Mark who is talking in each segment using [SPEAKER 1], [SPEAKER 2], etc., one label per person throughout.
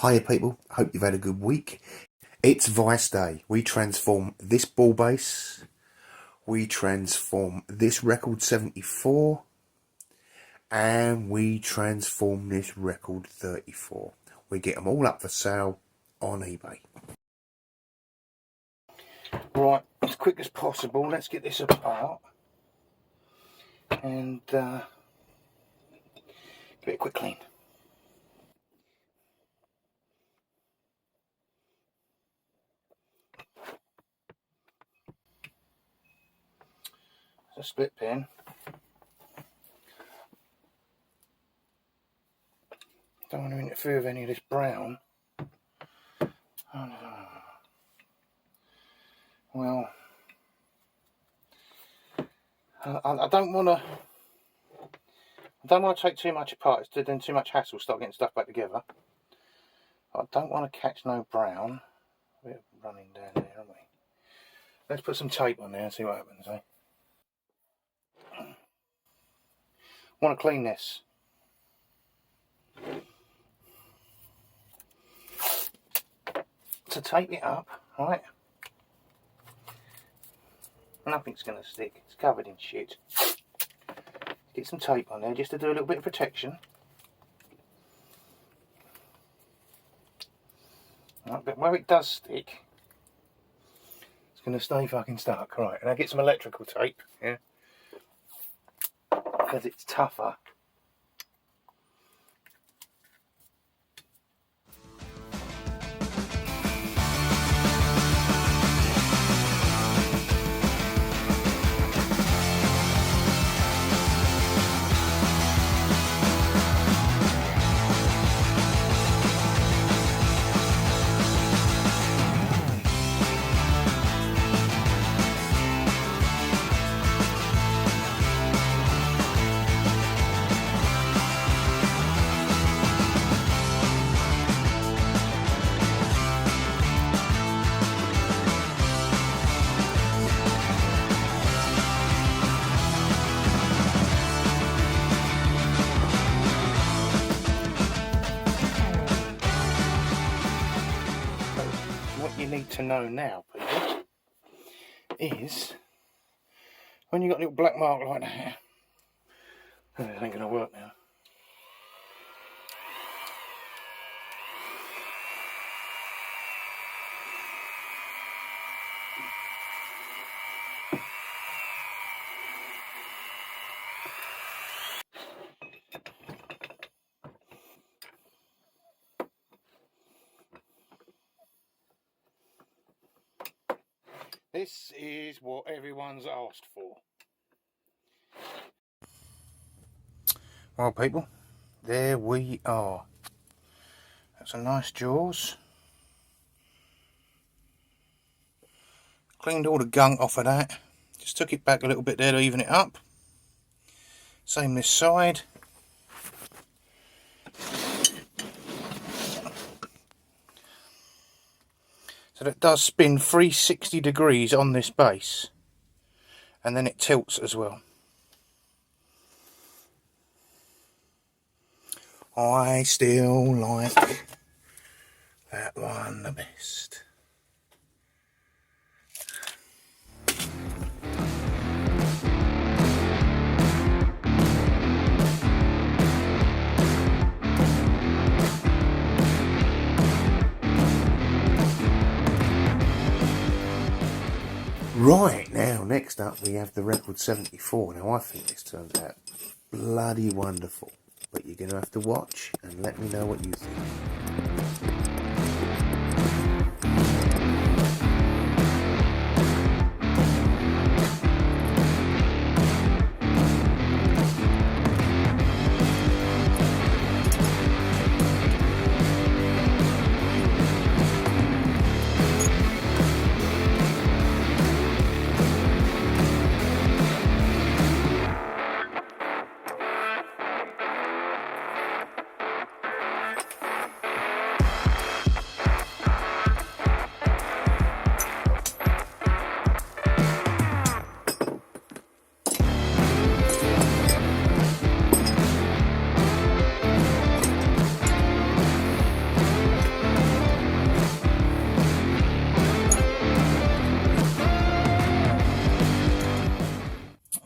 [SPEAKER 1] Hiya people, hope you've had a good week. It's Vice Day. We transform this ball base, we transform this record 74, and we transform this record 34. We get them all up for sale on eBay. Right, as quick as possible, let's get this apart and give it a quick clean. It's a split pin. Don't want to interfere with any of this brown. Well, I don't want to take too much apart. It's then too much hassle start getting stuff back together. I don't want to catch no brown. A bit of running down there, haven't we? Let's put some tape on there and see what happens, eh? Want to clean this. To tape it up, right? Nothing's going to stick. It's covered in shit. Get some tape on there just to do a little bit of protection. Right, but where it does stick, it's going to stay fucking stuck. Right, and I get some electrical tape, yeah, because it's tougher. You need to know now, people, is when you got a little black mark like that, it ain't going to work now. This is what everyone's asked for. Well, people, there we are. That's a nice jaws. Cleaned all the gunk off of that. Just took it back a little bit there to even it up. Same this side. So that does spin 360 degrees on this base, and then it tilts as well. I still like that one the best. Right, now next up we have the record 74. Now I think this turns out bloody wonderful, but you're going to have to watch and let me know what you think.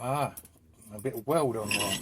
[SPEAKER 1] a bit of weld on there.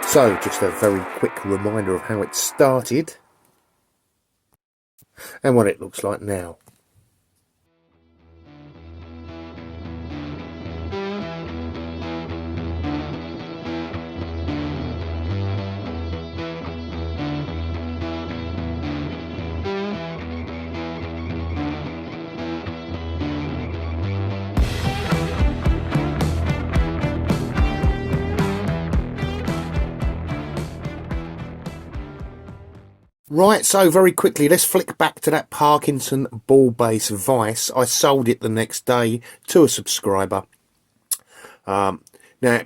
[SPEAKER 1] So, just a very quick reminder of how it started and what it looks like now. Right, so very quickly, let's flick back to that Parkinson ball base vise. I sold it the next day to a subscriber. Now,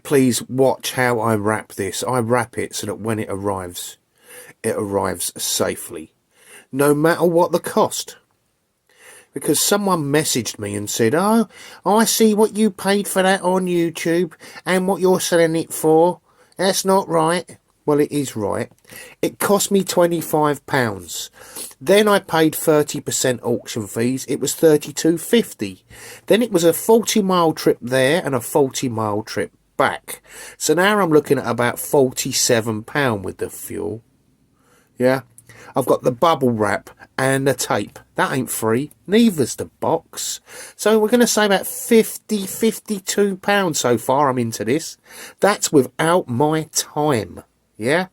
[SPEAKER 1] please watch how I wrap this. I wrap it so that when it arrives safely, no matter what the cost. Because someone messaged me and said, oh, I see what you paid for that on YouTube and what you're selling it for. That's not right. Well, it is right. It cost me £25. Then I paid 30% auction fees. It was $32.50. Then it was a 40-mile trip there and a 40-mile trip back. So now I'm looking at about £47 with the fuel. Yeah. I've got the bubble wrap and the tape. That ain't free. Neither's the box. So we're going to say about £52 so far I'm into this. That's without my time. Yeah,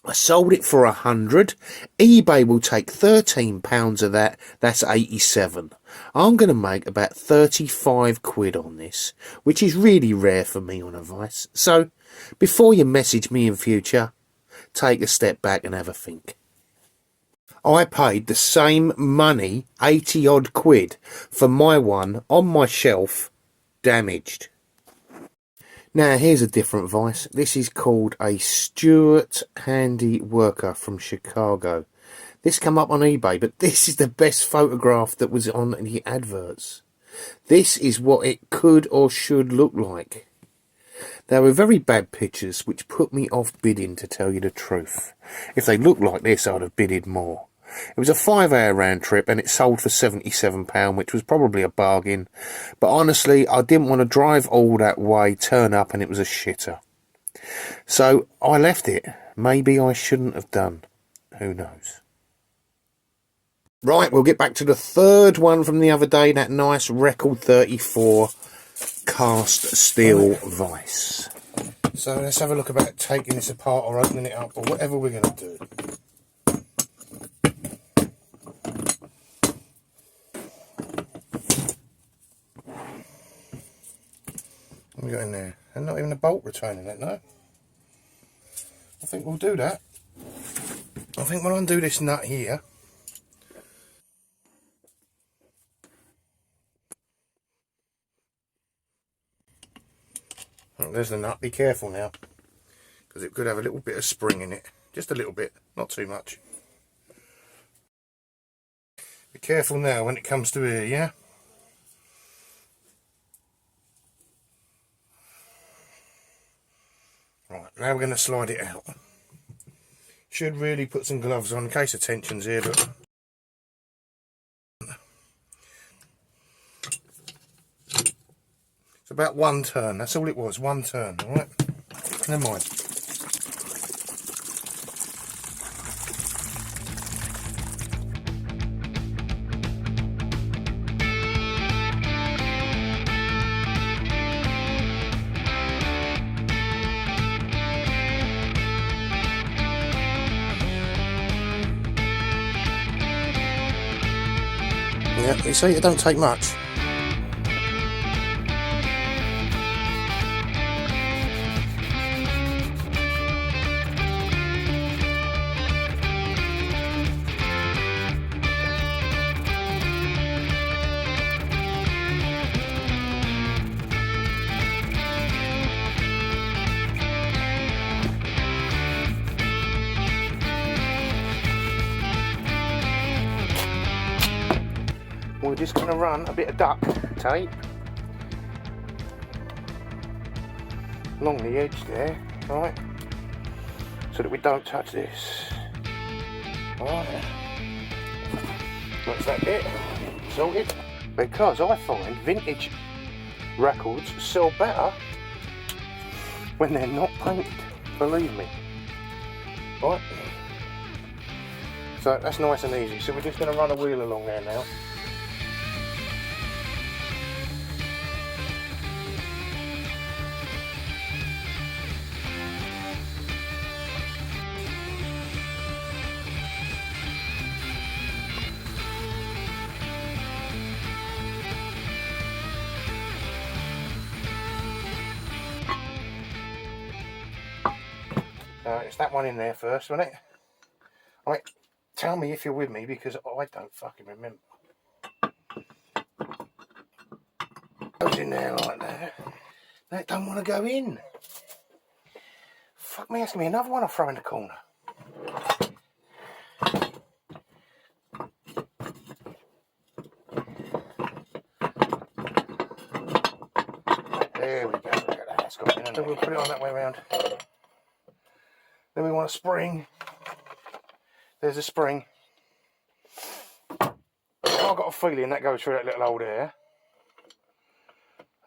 [SPEAKER 1] I sold it for 100. eBay will take £13 of that. That's 87. I'm going to make about 35 quid on this, which is really rare for me on a vise. So before you message me in future, take a step back and have a think. I paid the same money, 80 odd quid, for my one on my shelf, damaged. Now, here's a different vise. This is called a Stuart Handy Worker from Chicago. This came up on eBay, but this is the best photograph that was on the adverts. This is what it could or should look like. They were very bad pictures, which put me off bidding, to tell you the truth. If they looked like this, I'd have bidded more. It was a 5-hour round trip and it sold for £77, which was probably a bargain. But honestly, I didn't want to drive all that way, turn up, and it was a shitter. So I left it. Maybe I shouldn't have done. Who knows? Right, we'll get back to the third one from the other day, that nice Record 34 cast steel vise. So let's have a look about taking this apart or opening it up or whatever we're going to do. What have we got in there? And not even a bolt retaining it, no? I think we'll do that. I think we'll undo this nut here. Oh, there's the nut. Be careful now, because it could have a little bit of spring in it. Just a little bit, not too much. Be careful now when it comes to here, yeah? Right, now we're going to slide it out. Should really put some gloves on in case of tensions here, but it's about one turn. That's all it was, one turn. All right, never mind. Yeah, you see, it don't take much. We're just going to run a bit of duct tape along the edge there, right, so that we don't touch this. Right, that's that bit sorted. Because I find vintage records sell better when they're not painted, believe me. Right, so that's nice and easy. So we're just going to run a wheel along there now. It's that one in there first, wasn't it? I mean, tell me if you're with me, because I don't fucking remember. Goes in there like that. That don't want to go in. Fuck me, that's gonna be another one I throw in the corner. There we go, look at that. That's got in. So we'll put it on that way around. Then we want a spring. There's a spring. I've got a feeling that goes through that little hole there.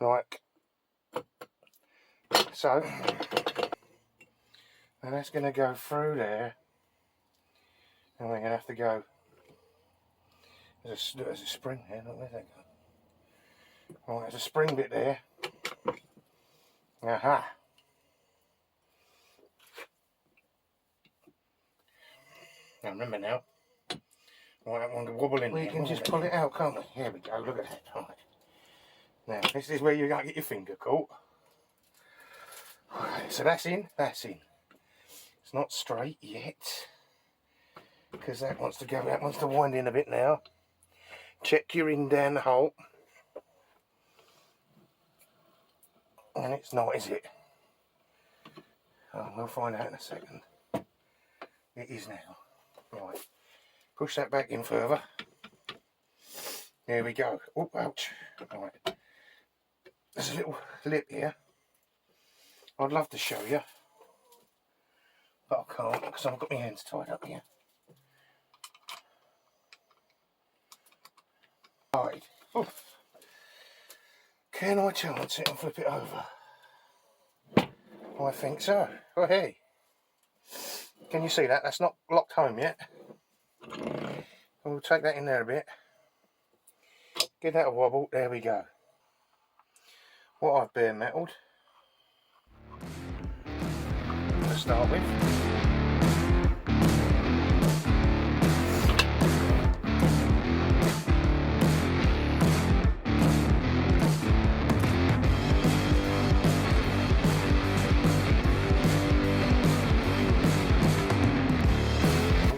[SPEAKER 1] Like so. And that's going to go through there. And we're going to have to go. There's a spring there. Look, where's that go? Right, there's a spring bit there. Aha. I remember now. Right, that one can wobble in. We can just pull it out, can't we? Here we go, look at that. Right. Now, this is where you're going to get your finger caught. Right, so that's in, that's in. It's not straight yet, because that wants to go, that wants to wind in a bit now. Check your in down the hole. And it's not, is it? Oh, we'll find out in a second. It is now. Right, push that back in further. There we go. Oh, ouch. Right, there's a little lip here. I'd love to show you, but I can't because I've got my hands tied up here. Right. Oof. Can I chance it and flip it over? I think so. Oh, hey. Can you see that? That's not locked home yet. We'll take that in there a bit. Give that a wobble. There we go. What I've bare metalled to start with.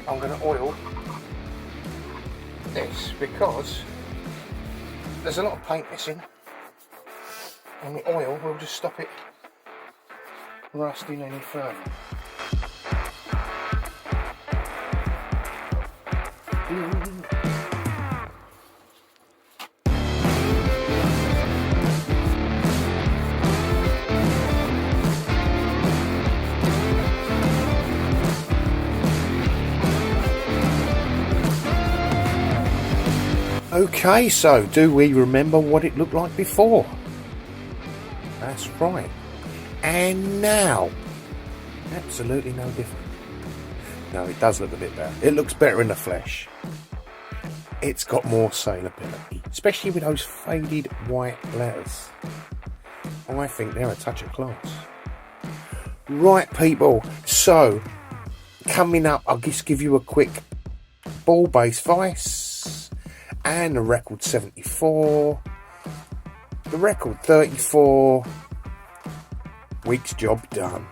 [SPEAKER 1] I'm going to oil this because there's a lot of paint missing, and the oil will just stop it rusting any further. Okay, so do we remember what it looked like before? That's right. And now, absolutely no different. No, it does look a bit better. It looks better in the flesh. It's got more sailability, especially with those faded white letters. I think they're a touch of class. Right, people, so coming up, I'll just give you a quick ball base vice and the record 74, the record 34, week's job done.